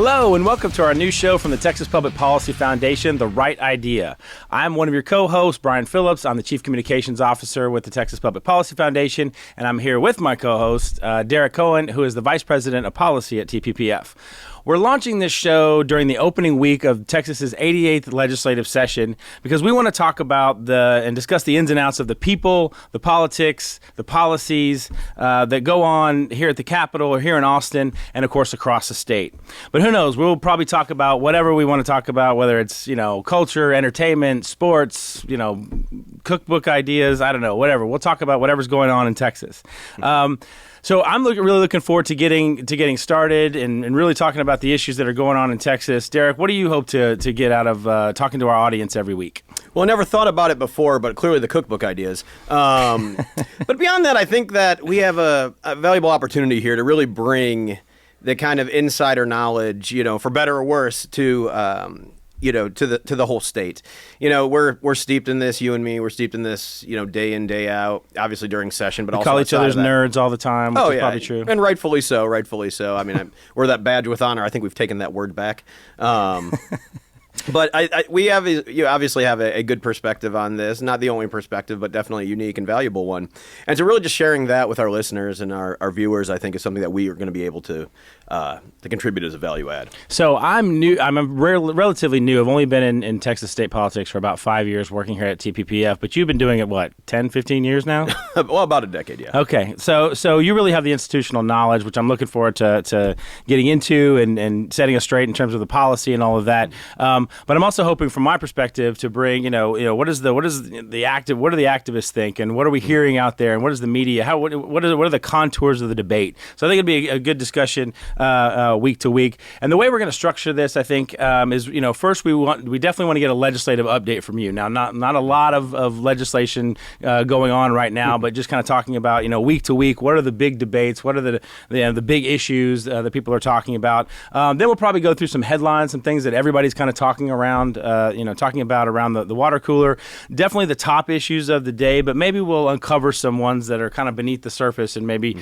Hello and welcome to our new show from the Texas Public Policy Foundation, The Right Idea. I'm one of your co-hosts, Brian Phillips. I'm the Chief Communications Officer with the Texas Public Policy Foundation, and I'm here with my co-host, Derek Cohen, who is the Vice President of Policy at TPPF. We're launching this show during the opening week of Texas's 88th legislative session because we want to talk about and discuss the ins and outs of the people, the politics, the policies that go on here at the Capitol or here in Austin and, of course, across the state. But who knows? We'll probably talk about whatever we want to talk about, whether it's, culture, entertainment, sports, cookbook ideas, I don't know, whatever. We'll talk about whatever's going on in Texas. So I'm really looking forward to getting started and really talking about the issues that are going on in Texas. Derek, what do you hope to get out of talking to our audience every week? Well, I never thought about it before, but clearly the cookbook ideas. But beyond that, I think that we have a valuable opportunity here to really bring the kind of insider knowledge, for better or worse, to the whole state. We're steeped in this, you and me, we're steeped in this, day in, day out, obviously during session, but we also call each other's nerds all the time, which is probably true. And rightfully so. I mean, we're that badge with honor. I think we've taken that word back. But we obviously have a good perspective on this, not the only perspective, but definitely a unique and valuable one. And so really just sharing that with our listeners and our viewers, I think, is something that we are going to be able to contribute as a value add. So I'm new. I'm relatively new. I've only been in Texas state politics for about 5 years working here at TPPF, but you've been doing it, 10, 15 years now? Well, about a decade, yeah. Okay. So you really have the institutional knowledge, which I'm looking forward to getting into and setting us straight in terms of the policy and all of that. But I'm also hoping, from my perspective, to bring, what do the activists think, and what are we hearing out there, and what is the media? What are the contours of the debate? So I think it'd be a good discussion week to week. And the way we're going to structure this, I think, is first we definitely want to get a legislative update from you. Now, not a lot of legislation going on right now, but just kind of talking about week to week, what are the big debates, what are the big issues that people are talking about. Then we'll probably go through some headlines, some things that everybody's kind of talking about around the water cooler. Definitely the top issues of the day, but maybe we'll uncover some ones that are kind of beneath the surface and maybe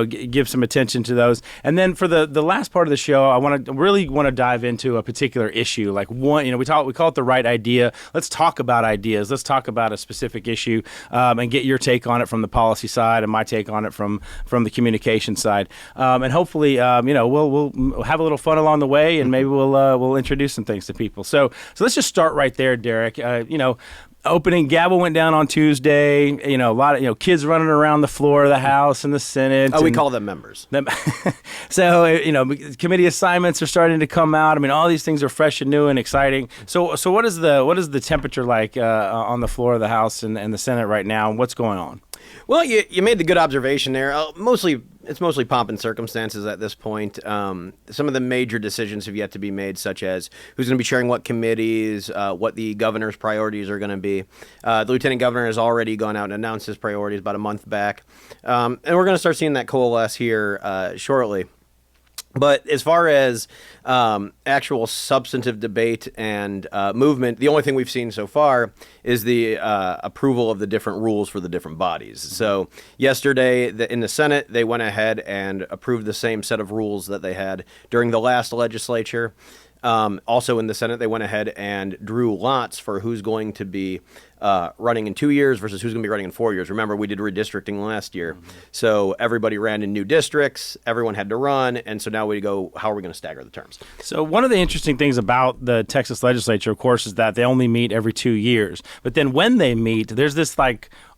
give some attention to those. And then for the last part of the show, I want to dive into a particular issue. Like one, we call it the right idea. Let's talk about ideas. Let's talk about a specific issue and get your take on it from the policy side and my take on it from the communication side. And hopefully, we'll have a little fun along the way, and maybe we'll introduce some things to people. So let's just start right there, Derek. Opening gavel went down on Tuesday. A lot of kids running around the floor of the House and the Senate. We call them members. So committee assignments are starting to come out. I mean, all these things are fresh and new and exciting. So what is the temperature like on the floor of the House and the Senate right now? What's going on? Well, you made the good observation there. It's mostly pomp and circumstances at this point. Some of the major decisions have yet to be made, such as who's going to be chairing what committees, what the governor's priorities are going to be. The lieutenant governor has already gone out and announced his priorities about a month back. And we're going to start seeing that coalesce here shortly. But as far as actual substantive debate and movement, the only thing we've seen so far is the approval of the different rules for the different bodies. So yesterday in the Senate, they went ahead and approved the same set of rules that they had during the last legislature. Also in the Senate, they went ahead and drew lots for who's going to be running in 2 years versus who's going to be running in 4 years. Remember, we did redistricting last year. Mm-hmm. So everybody ran in new districts. Everyone had to run. And so now we go, how are we going to stagger the terms? So one of the interesting things about the Texas legislature, of course, is that they only meet every 2 years. But then when they meet, there's this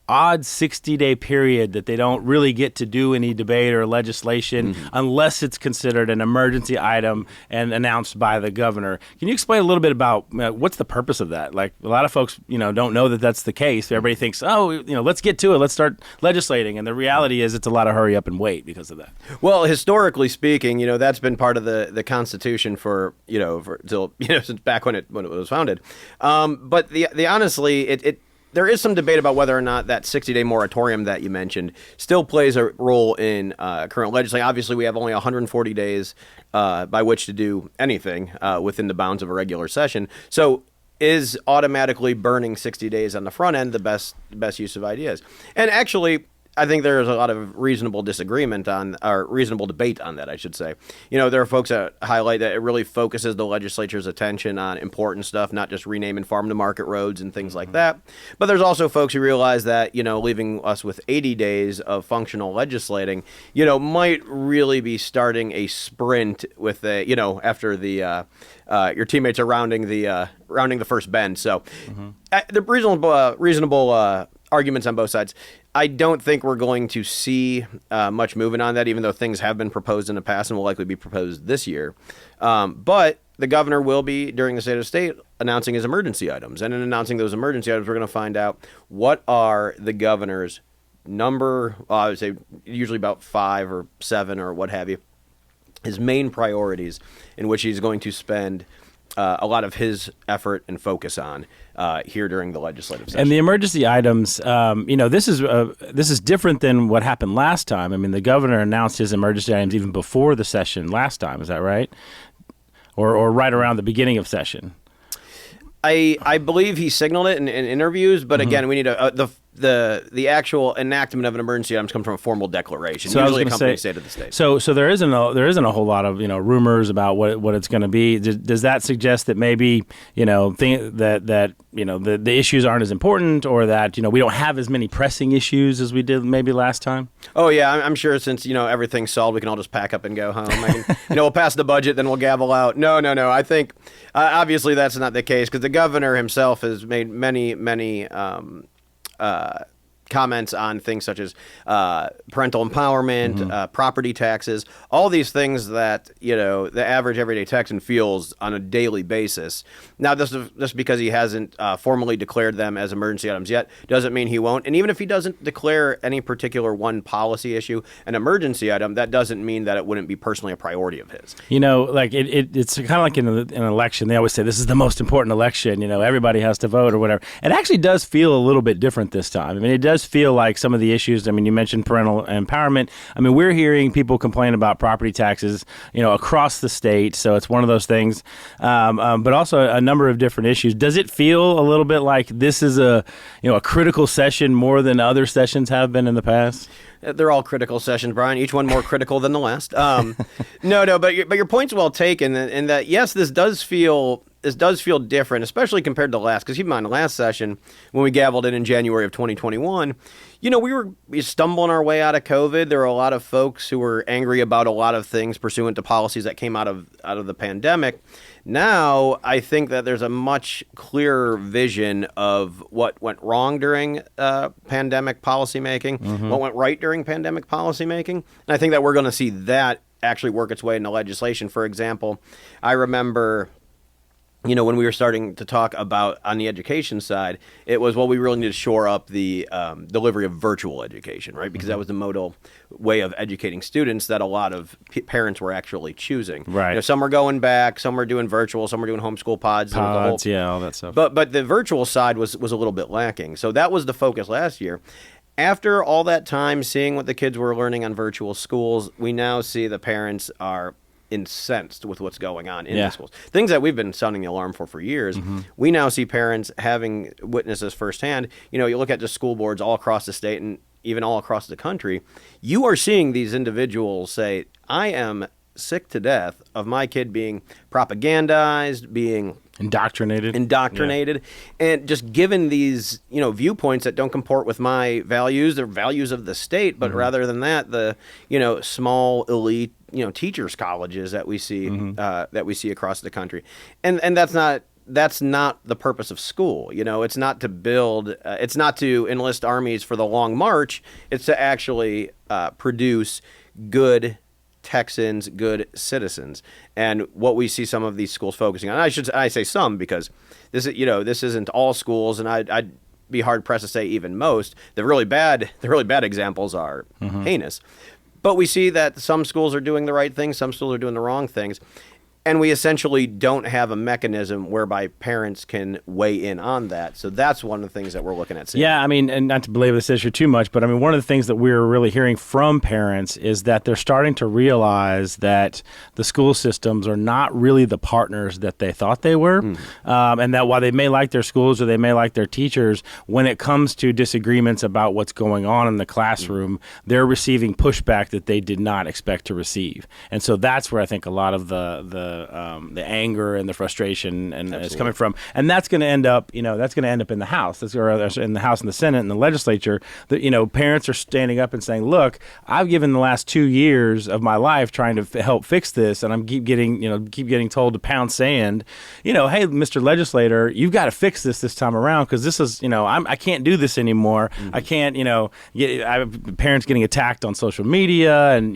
odd 60-day period that they don't really get to do any debate or legislation unless it's considered an emergency item and announced by the governor. Can you explain a little bit about what's the purpose of that? Like, a lot of folks, don't know that that's the case. Everybody thinks, let's get to it. Let's start legislating. And the reality is it's a lot of hurry up and wait because of that. Well, historically speaking, that's been part of the Constitution for since back when it was founded. But the honestly, there is some debate about whether or not that 60-day moratorium that you mentioned still plays a role in current legislation. Obviously, we have only 140 days by which to do anything within the bounds of a regular session. So is automatically burning 60 days on the front end the best use of ideas? And actually, I think there is a lot of reasonable disagreement on, or reasonable debate on that, I should say. There are folks that highlight that it really focuses the legislature's attention on important stuff, not just renaming farm-to-market roads and things like that. But there's also folks who realize that, leaving us with 80 days of functional legislating, might really be starting a sprint with after the your teammates are rounding the first bend. So the reasonable arguments on both sides. I don't think we're going to see much movement on that, even though things have been proposed in the past and will likely be proposed this year. But the governor will be, during the state of the state, announcing his emergency items. And in announcing those emergency items, we're going to find out what are the governor's I would say usually about 5 or 7 or what have you, his main priorities in which he's going to spend a lot of his effort and focus on here during the legislative session. And the emergency items, this is different than what happened last time. I mean, the governor announced his emergency items even before the session last time. Is that right? Or right around the beginning of session? I believe he signaled it in interviews, but again, we need the actual enactment of an emergency items comes from a formal declaration, usually accompanying state of the state. So there isn't a whole lot of rumors about what it's going to be. Does that suggest that maybe the issues aren't as important, or that we don't have as many pressing issues as we did maybe last time? Oh yeah, I'm sure since everything's solved, we can all just pack up and go home. We'll pass the budget, then we'll gavel out. No. I think obviously that's not the case, because the governor himself has made many comments on things such as parental empowerment, property taxes, all these things that the average everyday Texan feels on a daily basis. Now, this is because he hasn't formally declared them as emergency items yet doesn't mean he won't. And even if he doesn't declare any particular one policy issue an emergency item, that doesn't mean that it wouldn't be personally a priority of his. It's kind of like in an election. They always say this is the most important election. Everybody has to vote or whatever. It actually does feel a little bit different this time. I mean, it does feel like some of the issues. I mean, you mentioned parental empowerment. I mean, we're hearing people complain about property taxes, across the state. So it's one of those things. But also a number of different issues. Does it feel a little bit like this is a critical session more than other sessions have been in the past? They're all critical sessions, Brian. Each one more critical than the last. No, but your point's well taken. In that, yes, this does feel different, especially compared to last. Because keep in mind, the last session, when we gavelled in January of 2021, we stumbling our way out of COVID. There were a lot of folks who were angry about a lot of things pursuant to policies that came out of the pandemic. Now, I think that there's a much clearer vision of what went wrong during pandemic policymaking, what went right during pandemic policymaking. And I think that we're going to see that actually work its way into legislation. For example, I remember when we were starting to talk about on the education side, it was, we really need to shore up the delivery of virtual education, right? Because that was the modal way of educating students that a lot of parents were actually choosing. Right. Some were going back, some were doing virtual, some were doing homeschool pods. All that stuff. But the virtual side was a little bit lacking. So that was the focus last year. After all that time seeing what the kids were learning on virtual schools, we now see the parents are incensed with what's going on in the schools. Things that we've been sounding the alarm for years. We now see parents having witnessed this firsthand. You look at the school boards all across the state and even all across the country. You are seeing these individuals say, I am sick to death of my kid being propagandized, being indoctrinated, and just given these viewpoints that don't comport with my values, the values of the state, but rather than that, the small elite teachers colleges that we see across the country, and that's not the purpose of school. It's not to build, it's not to enlist armies for the long march. It's to actually produce good Texans, good citizens. And what we see some of these schools focusing on, I say some because this isn't all schools, and I'd be hard pressed to say even most. The really bad examples are heinous. But we see that some schools are doing the right things, some schools are doing the wrong things. And we essentially don't have a mechanism whereby parents can weigh in on that. So that's one of the things that we're looking at seeing. Yeah, I mean, and not to belabor this issue too much, but I mean, one of the things that we're really hearing from parents is that they're starting to realize that the school systems are not really the partners that they thought they were. And that while they may like their schools or they may like their teachers, when it comes to disagreements about what's going on in the classroom, they're receiving pushback that they did not expect to receive. And so that's where I think a lot of the anger and the frustration and is coming from, and that's going to end up, that's going to end up in the House, or in the House and the Senate and the Legislature. That parents are standing up and saying, "Look, I've given the last 2 years of my life trying to help fix this, and I'm keep getting told to pound sand. Hey, Mr. Legislator, you've got to fix this time around because this is, I can't do this anymore. I can't, parents getting attacked on social media and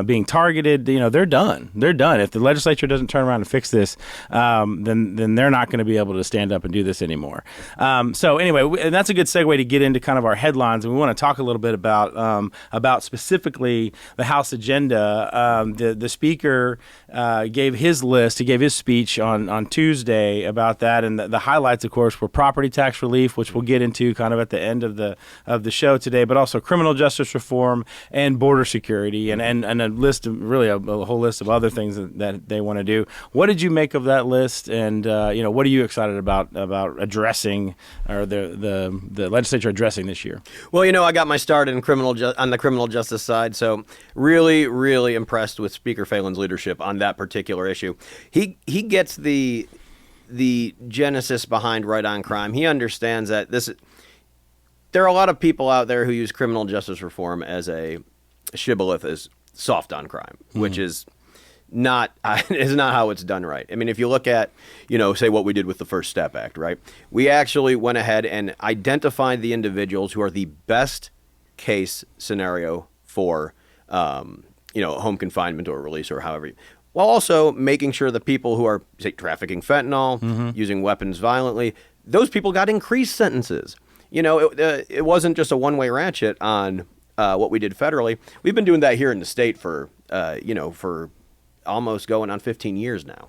being targeted. They're done. They're done. If the legislature doesn't turn around and fix this, then they're not going to be able to stand up and do this anymore. So anyway, and that's a good segue to get into kind of our headlines, and we want to talk a little bit about specifically the House agenda. The Speaker gave his list. He gave his speech on Tuesday about that, and the highlights, of course, were property tax relief, which we'll get into kind of at the end of the show today, but also criminal justice reform and border security, and a list of really a whole list of other things that they want to do. What did you make of that list, and what are you excited about addressing, or the legislature addressing this year? Well, I got my start in on the criminal justice side, so really, really impressed with Speaker Phelan's leadership on that particular issue. He gets the genesis behind right on crime. He understands that there are a lot of people out there who use criminal justice reform as a shibboleth as soft on crime, which is not how it's done right. I mean, if you look at, say what we did with the First Step Act, right? We actually went ahead and identified the individuals who are the best case scenario for, home confinement or release or however, while also making sure the people who are, say, trafficking fentanyl, using weapons violently, those people got increased sentences. It wasn't just a one-way ratchet on what we did federally. We've been doing that here in the state for almost going on 15 years now.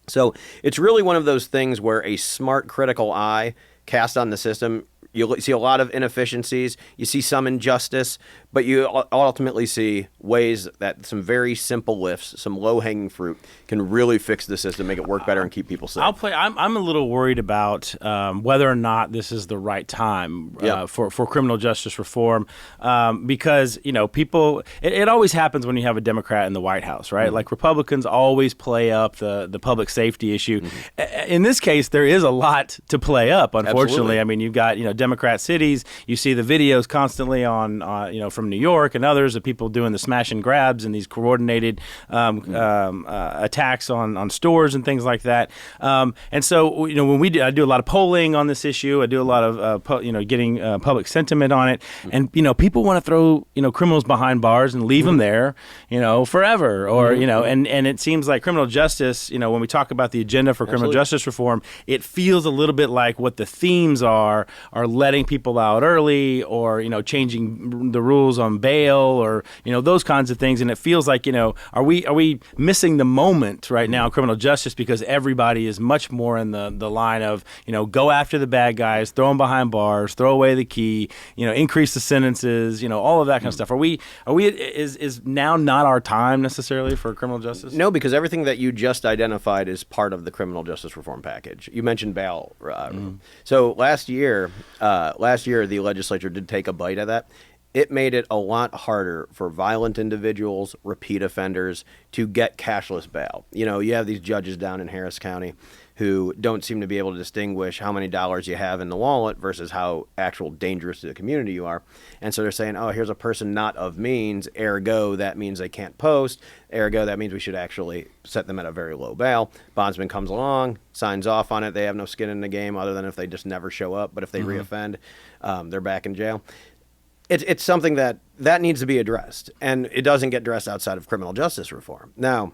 So it's really one of those things where a smart, critical eye cast on the system, you see a lot of inefficiencies, you see some injustice, but you ultimately see ways that some very simple lifts, some low-hanging fruit, can really fix the system, make it work better, and keep people safe. I'm a little worried about whether or not this is the right time for criminal justice reform, because people. It always happens when you have a Democrat in the White House, right? Like Republicans always play up the public safety issue. In this case, there is a lot to play up. Unfortunately, absolutely. I mean, you've got Democrat cities. You see the videos constantly on from New York and others of people doing the smash and grabs and these coordinated attacks on stores and things like that. And so when I do a lot of polling on this issue. I do a lot of getting public sentiment on it, and people want to throw criminals behind bars and leave them there forever, or and it seems like criminal justice. When we talk about the agenda for criminal justice reform, it feels a little bit like what the themes are letting people out early, or changing the rules on bail, or those kinds of things. And it feels like are we missing the moment right now in criminal justice, because everybody is much more in the line of go after the bad guys, throw them behind bars, throw away the key, increase the sentences, all of that kind of stuff. Is now not our time necessarily for criminal justice? No, because everything that you just identified is part of the criminal justice reform package. You mentioned bail. So last year the legislature did take a bite of that. It made it a lot harder for violent individuals, repeat offenders, to get cashless bail. You have these judges down in Harris County who don't seem to be able to distinguish how many dollars you have in the wallet versus how actual dangerous to the community you are. And so they're saying, oh, here's a person not of means, ergo that means they can't post, ergo that means we should actually set them at a very low bail. Bondsman comes along, signs off on it. They have no skin in the game other than if they just never show up. But if they reoffend, they're back in jail. It's something that needs to be addressed, and it doesn't get addressed outside of criminal justice reform. Now,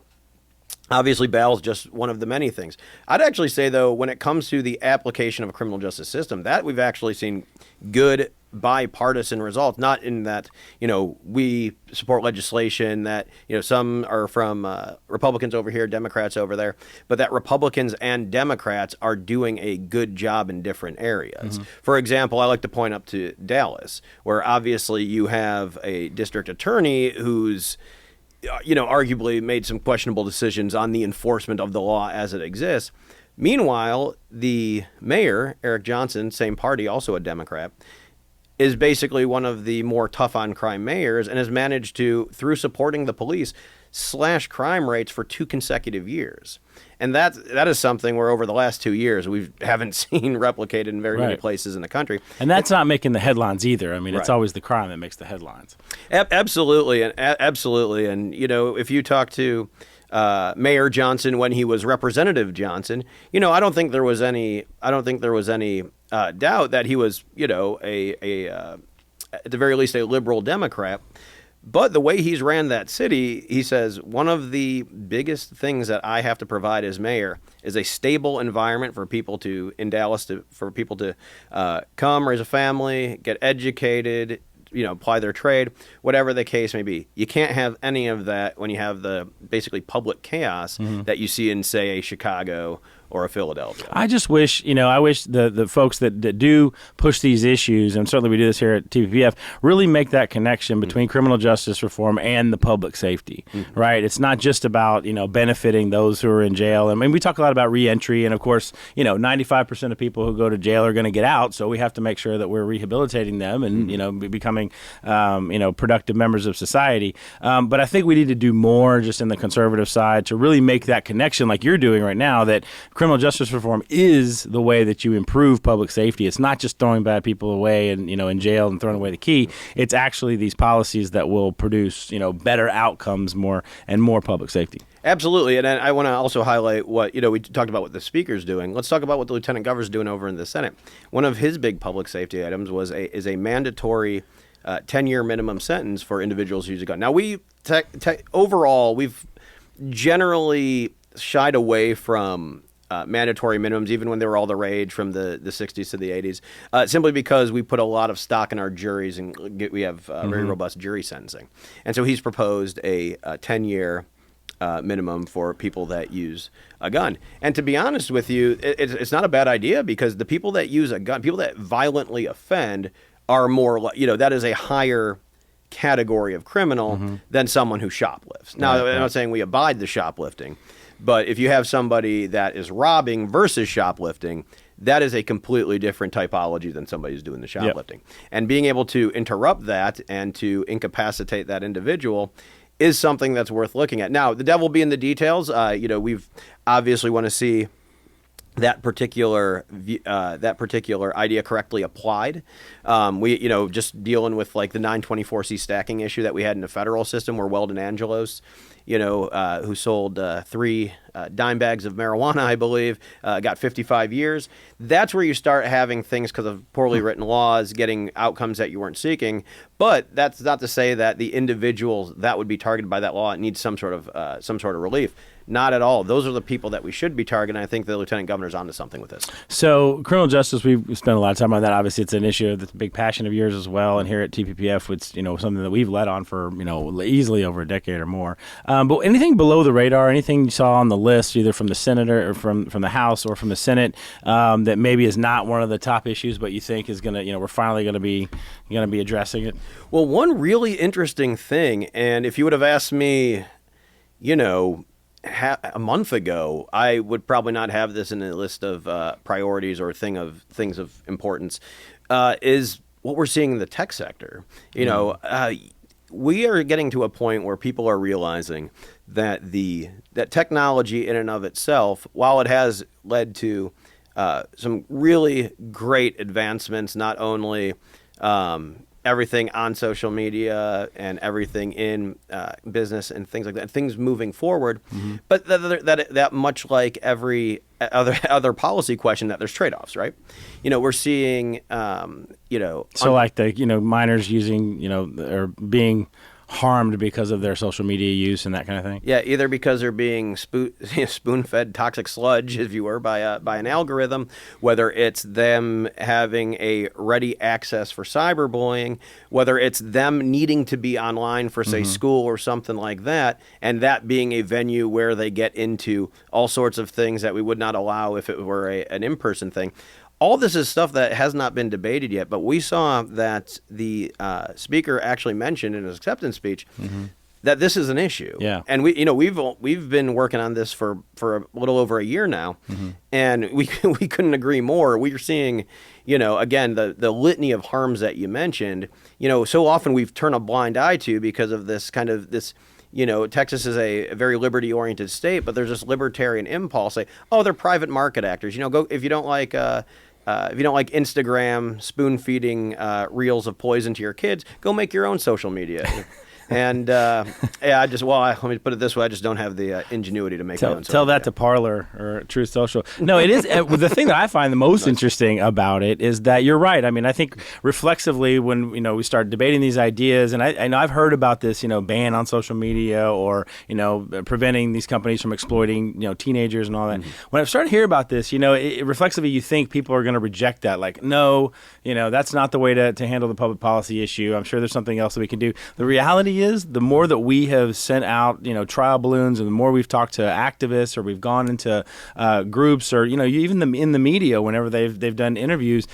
obviously, bail is just one of the many things. I'd actually say, though, when it comes to the application of a criminal justice system, that we've actually seen good bipartisan results, not in that, we support legislation that, some are from Republicans over here, Democrats over there, but that Republicans and Democrats are doing a good job in different areas. For example, I like to point up to Dallas, where obviously you have a district attorney who's arguably made some questionable decisions on the enforcement of the law as it exists. Meanwhile, the mayor, Eric Johnson, same party, also a Democrat, is basically one of the more tough on crime mayors and has managed to, through supporting the police, slash crime rates for 2 consecutive years. And that is something where over the last 2 years we haven't seen replicated in very many places in the country. And that's not making the headlines either. I mean, it's Right. always the crime that makes the headlines. Absolutely, and absolutely. And if you talk to Mayor Johnson when he was Representative Johnson, I don't think there was any doubt that he was, at the very least, a liberal Democrat. But the way he's ran that city, he says, one of the biggest things that I have to provide as mayor is a stable environment for people in Dallas, for people to come, raise a family, get educated, apply their trade, whatever the case may be. You can't have any of that when you have the basically public chaos that you see in, say, a Chicago or a Philadelphia. I just wish, I wish the folks that do push these issues, and certainly we do this here at TPPF, really make that connection between criminal justice reform and the public safety, right? It's not just about, benefiting those who are in jail. I mean, we talk a lot about reentry, and of course, 95% of people who go to jail are going to get out, so we have to make sure that we're rehabilitating them and, becoming, productive members of society. But I think we need to do more just in the conservative side to really make that connection like you're doing right now, that criminal justice reform is the way that you improve public safety. It's not just throwing bad people away and in jail and throwing away the key. It's actually these policies that will produce better outcomes, more public safety. Absolutely, and I want to also highlight what we talked about what the speaker's doing. Let's talk about what the lieutenant governor's doing over in the Senate. One of his big public safety items is a mandatory 10-year minimum sentence for individuals who use a gun. Now, overall, we've generally shied away from mandatory minimums, even when they were all the rage from the 60s to the 80s, simply because we put a lot of stock in our juries and we have very robust jury sentencing. And so he's proposed a 10-year minimum for people that use a gun. And to be honest with you, it's not a bad idea, because the people that use a gun, people that violently offend, are more, that is a higher category of criminal than someone who shoplifts. Now, I'm not saying we abide the shoplifting, but if you have somebody that is robbing versus shoplifting, that is a completely different typology than somebody who's doing the shoplifting. And being able to interrupt that and to incapacitate that individual is something that's worth looking at. Now, the devil will be in the details. We've obviously want to see that particular idea correctly applied. We just dealing with like the 924C stacking issue that we had in the federal system, where Weldon Angelos, who sold 3 dime bags of marijuana, I believe, got 55 years. That's where you start having things, because of poorly written laws, getting outcomes that you weren't seeking. But that's not to say that the individuals that would be targeted by that law need some sort of relief. Not at all. Those are the people that we should be targeting. I think the lieutenant governor's onto something with this. So criminal justice, we've spent a lot of time on that. Obviously, it's an issue that's a big passion of yours as well. And here at TPPF, it's something that we've led on for easily over a decade or more. But anything below the radar, anything you saw on the list, either from the senator or from the House or from the Senate, that maybe is not one of the top issues, but you think is going to we're finally going to be addressing it? Well, one really interesting thing, and if you would have asked me, a month ago, I would probably not have this in a list of priorities or things of importance, is what we're seeing in the tech sector. We are getting to a point where people are realizing that that technology in and of itself, while it has led to some really great advancements, not only everything on social media and everything in business and things like that, things moving forward, but that much like every other policy question, that there's trade-offs, right? We're seeing, so like the minors using or being harmed because of their social media use and that kind of thing? Yeah, either because they're being spoon-fed toxic sludge, if you were, by an algorithm, whether it's them having a ready access for cyberbullying, whether it's them needing to be online for, say, school or something like that, and that being a venue where they get into all sorts of things that we would not allow if it were an in-person thing. All this is stuff that has not been debated yet, but we saw that the speaker actually mentioned in his acceptance speech that this is an issue. Yeah. And we've been working on this for a little over a year now, and we couldn't agree more. We're seeing, again, the litany of harms that you mentioned. So often we've turned a blind eye to because of this kind of this. Texas is a very liberty-oriented state, but there's this libertarian impulse. Say, oh, they're private market actors. Go if you don't like. If you don't like Instagram spoon-feeding reels of poison to your kids, go make your own social media. And let me put it this way: I just don't have the ingenuity to make my own. Tell that to Parler or Truth Social. No, it is. The thing that I find the most interesting about it is that you're right. I mean, I think reflexively when we start debating these ideas, and I know I've heard about this, ban on social media or preventing these companies from exploiting teenagers and all that. When I've started to hear about this, reflexively you think people are going to reject that. Like, no, that's not the way to handle the public policy issue. I'm sure there's something else that we can do. The reality is the more that we have sent out, trial balloons, and the more we've talked to activists or we've gone into groups or, even in the media whenever they've done interviews,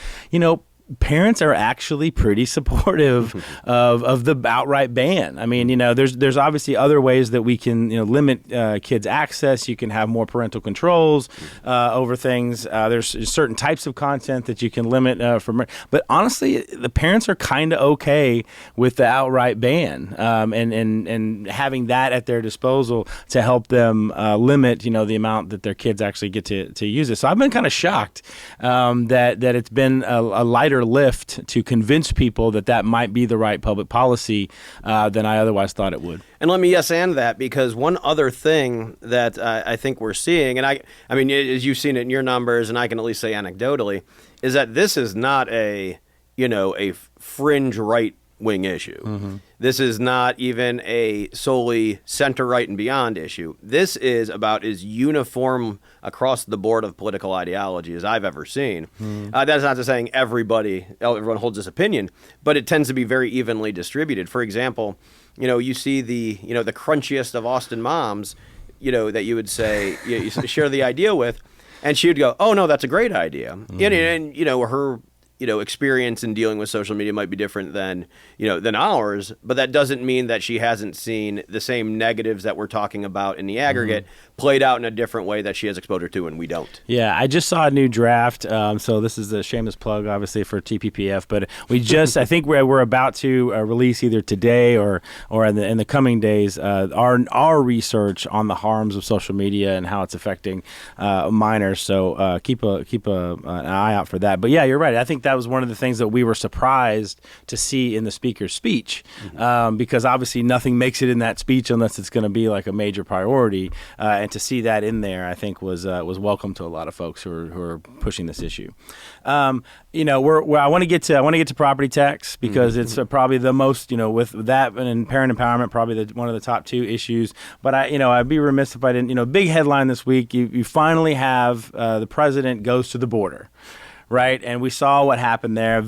parents are actually pretty supportive of the outright ban. I mean, there's obviously other ways that we can limit kids' access. You can have more parental controls over things. There's certain types of content that you can limit but honestly, the parents are kind of okay with the outright ban and having that at their disposal to help them limit the amount that their kids actually get to use it. So I've been kind of shocked that it's been a lighter lift to convince people that might be the right public policy than I otherwise thought it would. And let me yes and that, because one other thing that I think we're seeing, and I mean, as you've seen it in your numbers, and I can at least say anecdotally, is that this is not a fringe right-wing issue. This is not even a solely center-right and beyond issue. This is about as uniform across the board of political ideology as I've ever seen. That's not to saying everyone holds this opinion, but it tends to be very evenly distributed. For example, you see the crunchiest of Austin moms, that you would say you share the idea with, and she would go, "Oh no, that's a great idea," and her experience in dealing with social media might be different than ours, but that doesn't mean that she hasn't seen the same negatives that we're talking about in the aggregate played out in a different way that she has exposure to and we don't. Yeah, I just saw a new draft, so this is a shameless plug, obviously, for TPPF, but we just, I think we're about to release either today or in the coming days our research on the harms of social media and how it's affecting minors, so keep an eye out for that. But yeah, you're right. I think that was one of the things that we were surprised to see in the speaker's speech, because obviously nothing makes it in that speech unless it's going to be like a major priority, and to see that in there, I think was welcome to a lot of folks who are pushing this issue. I want to get to property tax because it's probably the most, with that and parent empowerment, probably one of the top two issues. But I'd be remiss if I didn't. Big headline this week. You finally have the president goes to the border. Right, and we saw what happened there. I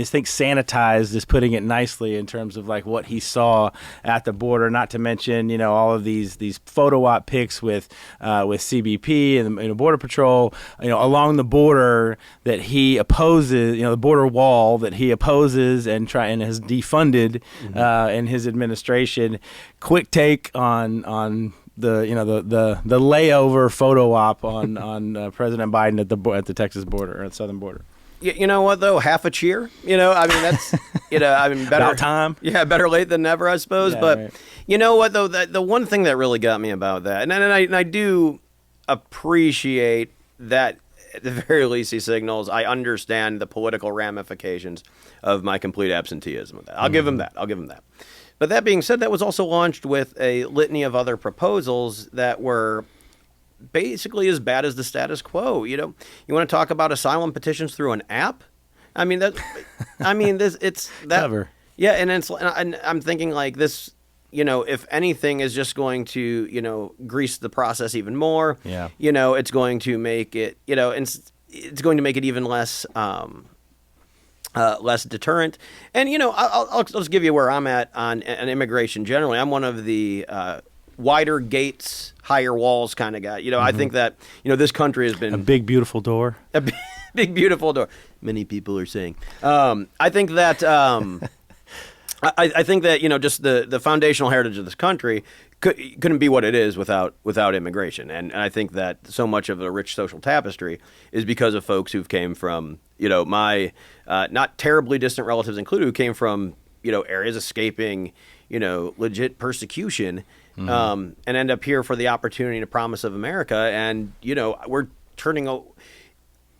think sanitized is putting it nicely in terms of like what he saw at the border. Not to mention, all of these photo op pics with CBP and the Border Patrol, along the border that he opposes, the border wall that he opposes and has defunded in his administration. Quick take on the layover photo op on President Biden at the Texas border or at the southern border. You know what though? Half a cheer. That's better about time. Yeah, better late than never, I suppose. Yeah, but right. You know what though? The one thing that really got me about that, and I do appreciate that. At the very least, he signals, I understand the political ramifications of my complete absenteeism of that. I'll give him that. But that being said, that was also launched with a litany of other proposals that were basically as bad as the status quo. You want to talk about asylum petitions through an app? It's that. Clever. Yeah, and I'm thinking like this. if anything, is just going to, grease the process even more. Yeah. It's going to make it, it's going to make it even less less deterrent. And, I'll just give you where I'm at on immigration generally. I'm one of the wider gates, higher walls kind of guy. I think that, this country has been... A big, beautiful door. A big, beautiful door. Many people are saying. I think that... I think that just the foundational heritage of this country couldn't be what it is without immigration, and I think that so much of the rich social tapestry is because of folks who've came from my not terribly distant relatives included, who came from areas escaping legit persecution, and end up here for the opportunity and promise of America, and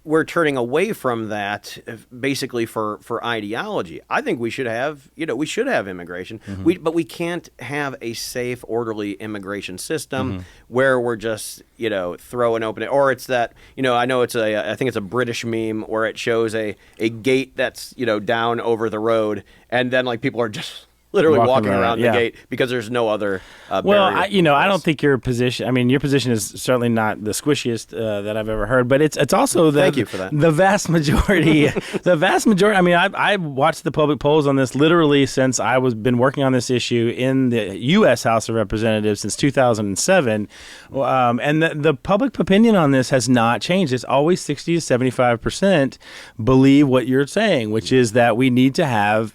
we're turning away from that basically for ideology. I think we should have immigration. But we can't have a safe, orderly immigration system where we're just, throwing open it. Or it's that, I know I think it's a British meme where it shows a gate that's, down over the road, and then like people are just literally walking around the gate because there's no other well, I don't think your position. I mean, your position is certainly not the squishiest that I've ever heard, but it's also thank you for that. The vast majority. The vast majority. I mean, I watched the public polls on this literally since I been working on this issue in the U.S. House of Representatives since 2007, and the public opinion on this has not changed. It's always 60 to 75% believe what you're saying, which is that we need to have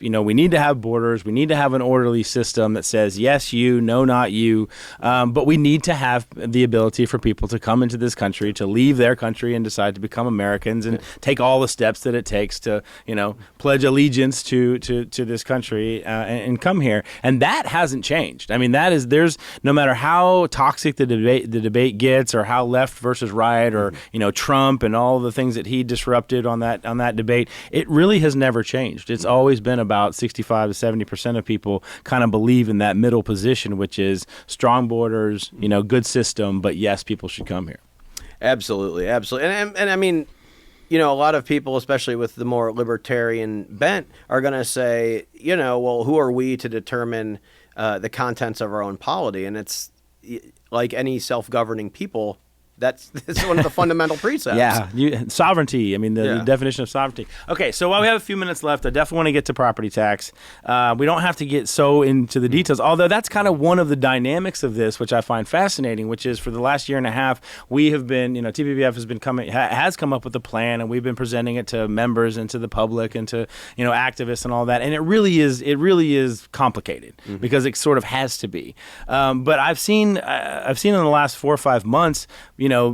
borders. We need to have an orderly system that says yes, you, no, not you. But we need to have the ability for people to come into this country, to leave their country and decide to become Americans and take all the steps that it takes to, pledge allegiance to this country and come here. And that hasn't changed. I mean, there's no matter how toxic the debate gets, or how left versus right, or Trump and all the things that he disrupted on that debate, it really has never changed. It's always been about 65 to 70% of people kind of believe in that middle position, which is strong borders, good system, but yes, people should come here. Absolutely. And I mean, a lot of people, especially with the more libertarian bent, are going to say, well, who are we to determine the contents of our own polity? And it's like any self-governing people. That's one of the fundamental precepts. Yeah, sovereignty. I mean, the definition of sovereignty. Okay, so while we have a few minutes left, I definitely want to get to property tax. We don't have to get so into the details, although that's kind of one of the dynamics of this, which I find fascinating, which is for the last year and a half, we have been, TPPF has come up with a plan, and we've been presenting it to members and to the public and to, activists and all that. And it really is complicated because it sort of has to be. But I've seen in the last 4 or 5 months,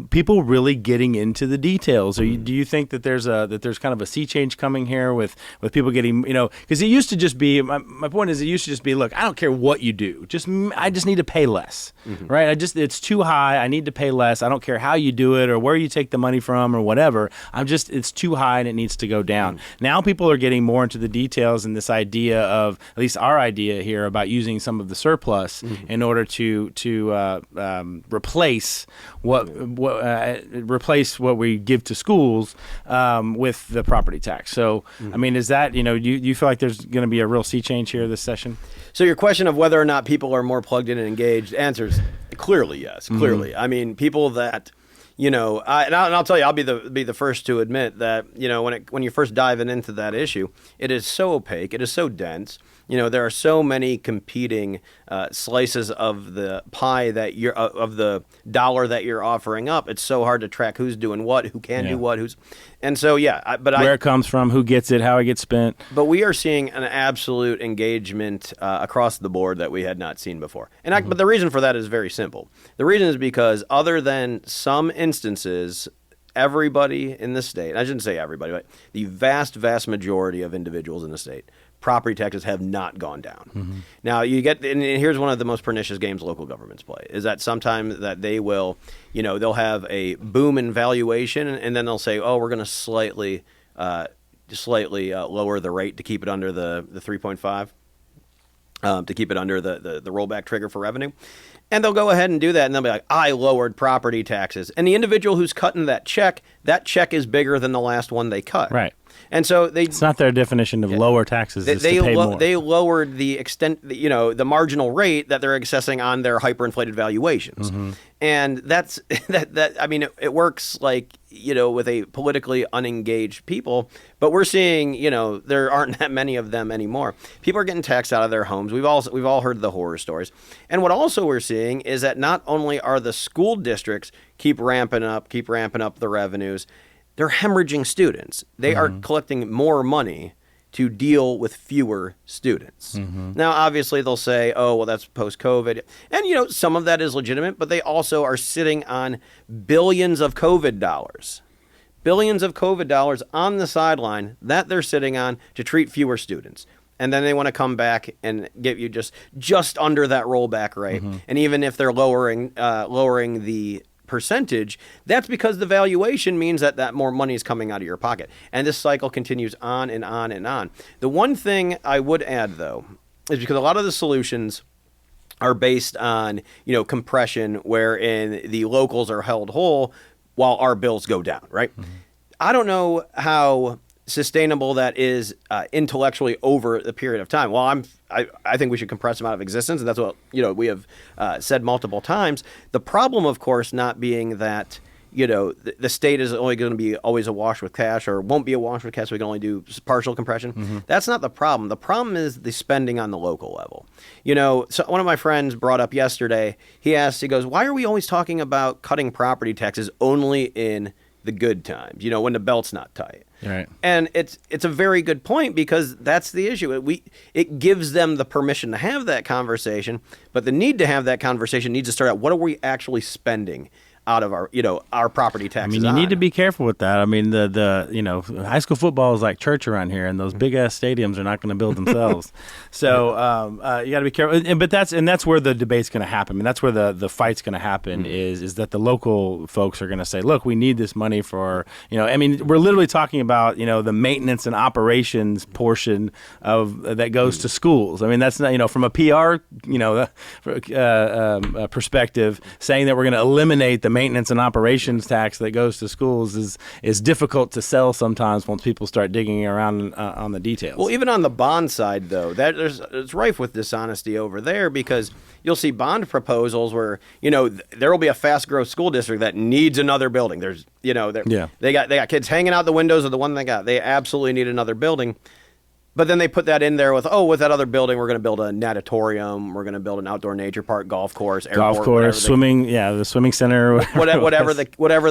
people really getting into the details. Do you think that there's kind of a sea change coming here with people getting, because it used to just be, my point is, it used to just be, look, I don't care what you do, I just need to pay less, right? It's too high. I need to pay less. I don't care how you do it or where you take the money from or whatever. It's too high and it needs to go down. Now people are getting more into the details, and this idea of, at least our idea here, about using some of the surplus in order to replace what we give to schools with the property tax. So, I mean, is that, you feel like there's going to be a real sea change here this session? So your question of whether or not people are more plugged in and engaged, answers clearly yes. Clearly. I mean, people that, and I'll tell you, I'll be the first to admit that, when you're first diving into that issue, it is so opaque, it is so dense. There are so many competing slices of the pie of the dollar that you're offering up. It's so hard to track who's doing what, who can do what, and so where it comes from, who gets it, how it gets spent. But we are seeing an absolute engagement across the board that we had not seen before. And but the reason for that is very simple. The reason is because, other than some instances, everybody in the state, I shouldn't say everybody, but the vast, vast majority of individuals in the state, property taxes have not gone down. Now, and here's one of the most pernicious games local governments play, is that sometimes that they will, they'll have a boom in valuation, and then they'll say, oh, we're going to slightly lower the rate to keep it under the 3.5, to keep it under the rollback trigger for revenue. And they'll go ahead and do that, and they'll be like, I lowered property taxes. And the individual who's cutting that check is bigger than the last one they cut. Right. And so it's not their definition of lower taxes. Is to pay more. They lowered the extent, the marginal rate that they're assessing on their hyperinflated valuations. And that's that. I mean, it works like, with a politically unengaged people, but we're seeing, there aren't that many of them anymore. People are getting taxed out of their homes. We've all heard the horror stories. And what also we're seeing is that not only are the school districts keep ramping up the revenues, they're hemorrhaging students. They are collecting more money to deal with fewer students. Now, obviously, they'll say, oh, well, that's post-COVID. And, some of that is legitimate, but they also are sitting on billions of COVID dollars. Billions of COVID dollars on the sideline that they're sitting on to treat fewer students. And then they want to come back and get you just under that rollback rate. And even if they're lowering the percentage, that's because the valuation means that more money is coming out of your pocket. And this cycle continues on and on and on. The one thing I would add, though, is because a lot of the solutions are based on, compression, wherein the locals are held whole while our bills go down, right? I don't know how sustainable that is intellectually over the period of time. Well, I think we should compress them out of existence, and that's what we have said multiple times. The problem, of course, not being that the state is only going to be always awash with cash, or won't be awash with cash. So we can only do partial compression. That's not the problem. The problem is the spending on the local level. So one of my friends brought up yesterday. He goes, "Why are we always talking about cutting property taxes only in the good times? When the belt's not tight." Right. And it's a very good point, because that's the issue. It gives them the permission to have that conversation, but the need to have that conversation needs to start out, what are we actually spending out of our property taxes? I mean, you need to be careful with that. I mean, the high school football is like church around here, and those big ass stadiums are not going to build themselves. So you got to be careful. But that's where the debate's going to happen. I mean, that's where the fight's going to happen. Is that the local folks are going to say, look, we need this money for I mean, we're literally talking about the maintenance and operations portion of that goes to schools. I mean, that's not from a PR perspective, saying that we're going to eliminate the maintenance and operations tax that goes to schools is difficult to sell sometimes once people start digging around on the details. Well, even on the bond side, though, it's rife with dishonesty over there, because you'll see bond proposals where there will be a fast growth school district that needs another building. There's they got kids hanging out the windows of the one they got. They absolutely need another building. But then they put that in there with that other building, we're going to build a natatorium, we're going to build an outdoor nature park, golf course, airport, swimming, the swimming center, whatever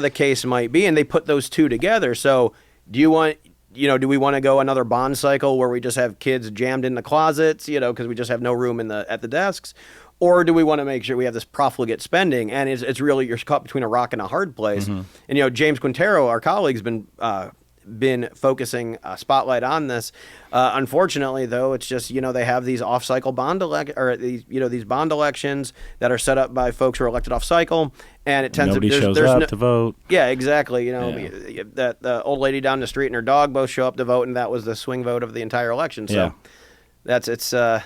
the case might be, and they put those two together. So, do we want to go another bond cycle where we just have kids jammed in the closets, because we just have no room at the desks, or do we want to make sure we have this profligate spending? And it's really, you're caught between a rock and a hard place. And James Quintero, our colleague's been focusing a spotlight on this. Unfortunately, though, it's just they have these off-cycle these bond elections that are set up by folks who are elected off-cycle, and it tends nobody shows up to vote. Yeah, exactly. That the old lady down the street and her dog both show up to vote, and that was the swing vote of the entire election. So. It's a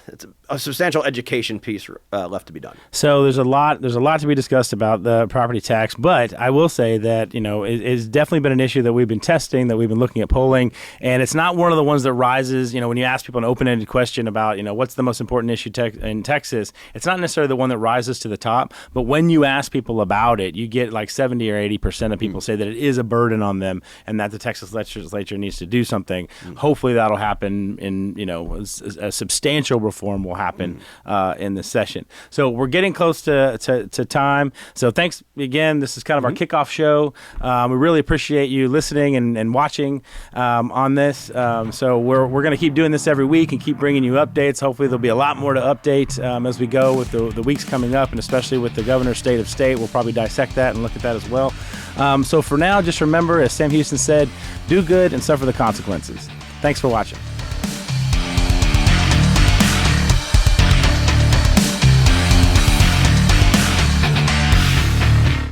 substantial education piece left to be done. So there's a lot to be discussed about the property tax, but I will say that it's definitely been an issue that we've been testing, that we've been looking at polling, and it's not one of the ones that rises. When you ask people an open-ended question about what's the most important issue in Texas, it's not necessarily the one that rises to the top. But when you ask people about it, you get like 70 or 80% of people say that it is a burden on them, and that the Texas legislature needs to do something. Hopefully that'll happen in a substantial reform will happen in this session. So we're getting close to time. So thanks again. This is kind of our kickoff show. We really appreciate you listening and watching on this. So we're going to keep doing this every week and keep bringing you updates. Hopefully there'll be a lot more to update as we go with the weeks coming up, and especially with the governor's state of state. We'll probably dissect that and look at that as well. So for now, just remember, as Sam Houston said, do good and suffer the consequences. Thanks for watching.